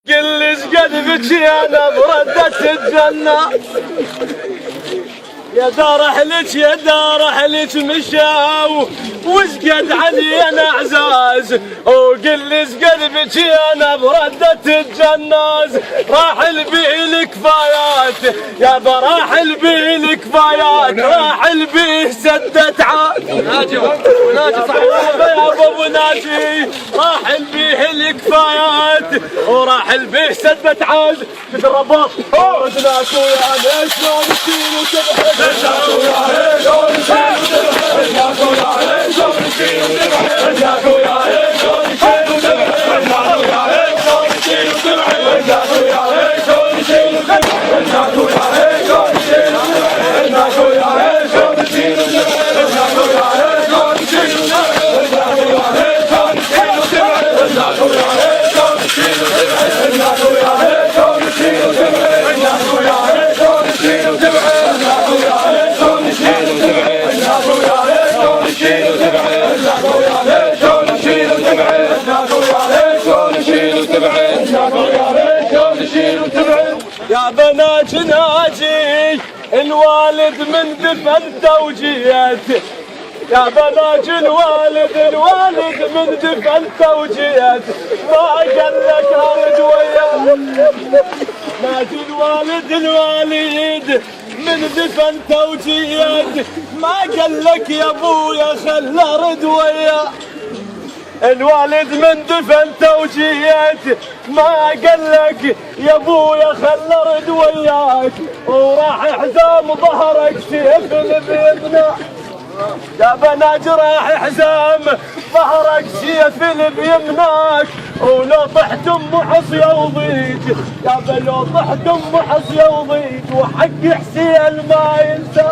كل قلبك يا نبردة الجنة، يا دار اهلك يا دار اهلك مشاو وسقد علينا اعزاز، وقل قلبك يا نبردة الجناز، راح البيه الكفايات يا راح البيه الكفايات، راح البيه سدت عاد وناجي صاحب يا ابو ناجي، راح البيه الكفايات وراح البيه سدت عاد. مثل الرباط ودناك ويا ليش شلون تشيل وتبعد، رجعك ويا ليش شلون تشيل وتبعد، رجعك ويا ليش شلون تشيل وتبعد، رجعك ويا ليش شلون تشيل وتبعد، رجعك ويا ليش شلون تشيل وتبعد، رجعك ويا ليش شلون تشيل وتبعد، رجعك ويا ليش شلون تشيل وتبعد، رجعك ويا ليش شلون تشيل وتبعد، رجعك ويا ليش شلون تشيل وتبعد، رجعك ويا ليش شلون تشيل وتبعد، رجعك ويا ليش شلون تشيل وتبعد، رجعك ويا ليش شلون تشيل وتبعد، رجعك ويا ليش شلون تشيل وتبعد، رجعك ويا ليش شلون تشيل وتبعد، رجعك ويا ليش شلون تشيل وتبعد، رجعك ويا ليش شلون تشيل وتبعد. يا بنات ناجي الوالد من دفن توجيهته، يا بنات الوالد من دفن توجيهته، ما قال لك ارد وياه، ناجي الوالد من دفن توجيهته، ما قال لك يا ابويا خل ارد وياه، الوالد من دفن توجيهته، ما قال لك يا ابويا خل ارد وياك، وراح حزام ظهرك سيف بيمنع، يا بنات راح حزام ظهرك سيف بيمناك، ولو طحت ام حصيه وضيج، يا لو طحت ام حصيه وضيج، وحق حسين ما ينسى،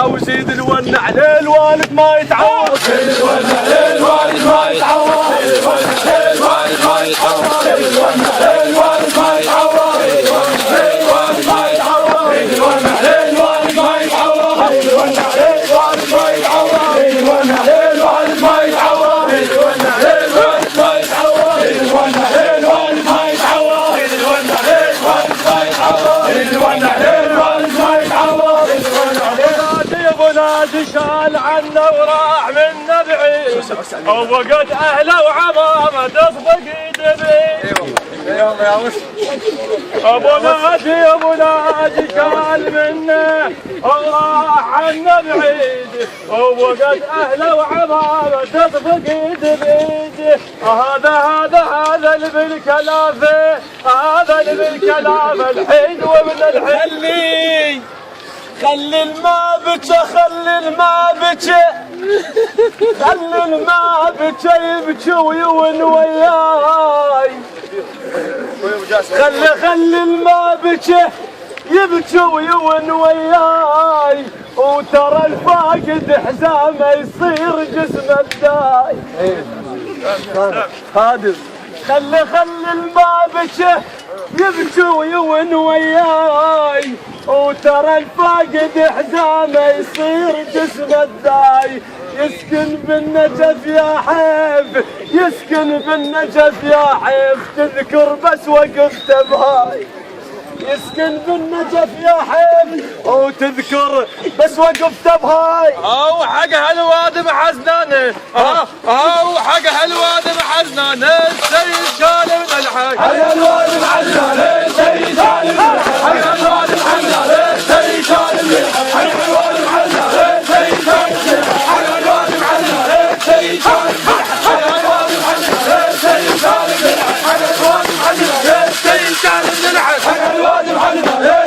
وزيد الونع للوالد ما يتعوض، زيد الونع للوالد ما يتعوض، زيد الونع للوالد ما يتعوض، زيد الونع للوالد ما يتعوض، زيد الونع للوالد ما يتعوض، زيد الونع للوالد ما يتعوض، زيد الونع للوالد ما يتعوض، زيد الونع للوالد ما يتعوض، زيد الونع للوالد ما يتعوض، زيد الونع للوالد ما يتعوض، زيد الونع للوالد ما يتعوض، زيد الونع للوالد ما يتعوض، زيد الونع يا ابو نادي شال عنه وراح منا بعيد، وقد اهله وعمامه تصفق يدبي، ابو نادي شال منه وراح عنا بعيد، وقد اهله وعمامه تصفق يدبي، هذا اللي بالكلافه، هذا اللي بالكلافه الحين وابن الحلي، خلي الماء بكى خلي الماء بكى، خلي الماء بكى يبكي ويون وياي، خلي الماء بكى يبكي ويون وياي، وترى الفاقد حزامه يصير جسمه الداي، هادر خلي الماء بكى يبكي ويون وياي، وترى الفاقد حزامه يصير جسمه الداي، يسكن بالنجف يا حيف، يسكن بالنجف يا حيف، تذكر بس وقفت بهاي، يسكن بالنجف يا حيف وتذكر بس وقفت بهاي، حق هالوادم حزنانه، حق هالوادم حزنانه، السيد شال من الحي، حق الوادم حزنانه، السيد شال من الحي، حق الوادم حزنانه، السيد شال من الحي، حق الوادم حزنانه، السيد شال من الحي، حق الوادم حزنانه، السيد شال من الحي، حق الوادم حزنانه، السيد شال من الحي، حق الوادم حزنانه، السيد شال من الحي، حق الوادم حزنانه.